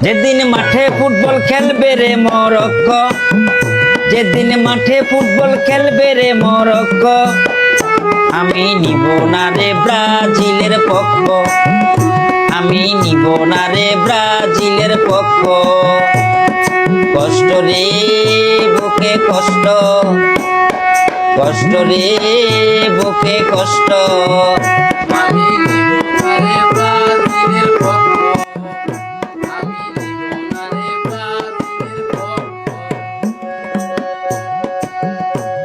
যেদিন মাঠে ফুটবল খেলবে রে মরক্কো, যেদিন মাঠে ফুটবল খেলবে রে মরক্কো, আমি নিব না রে ব্রাজিলের পক্ষ, আমি নিব না রে ব্রাজিলের পক্ষ। কষ্ট রে বুকে কষ্ট, কষ্ট রে বুকে কষ্ট, আমি নিব না রে ব্রাজিলের পক্ষ, আমি নিব না রে ব্রাজিলের পক্ষ।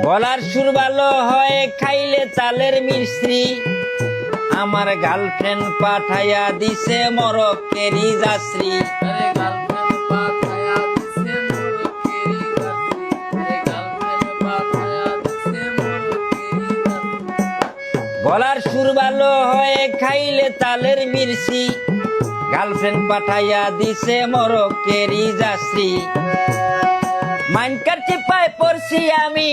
গলার সুর ভালো হয় খাইলে চালের মিশ্রি, আমার গার্লফ্রেন্ড পাঠাইয়া দিছে মরক্কেরই যাত্রী। আরে গার্লফ্রেন্ড পাঠায়া দিছে মরক্কেরই যাত্রী, আরে গার্লফ্রেন্ড পাঠায়া দিছে মরক্কেরই যাত্রী। গলার সুর ভালো হয় খাইলে তালের মির্চি, গার্লফ্রেন্ড পাঠাইয়া দিছে মরক্কেরই যাত্রী। মানকার চিপায় পড়ছি আমি,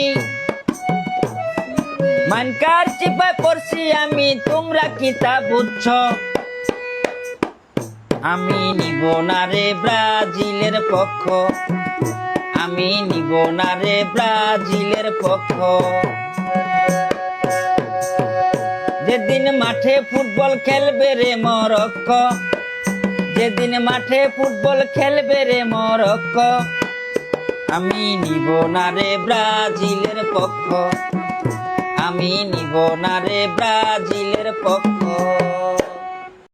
মানকার চিপায় পড়ছি আমি, তোমরা কি তা বুঝছ? আমি নিব না রে ব্রাজিলের পক্ষ, আমি নিব না রে ব্রাজিলের পক্ষ। যেদিন মাঠে ফুটবল খেলবে রে মরক্কো, যেদিন মাঠে ফুটবল খেলবে রে মরক্কো, আমি নিব না রে ব্রাজিলের পক্ষ, আমি নিব না রে ব্রাজিলের পক্ষ।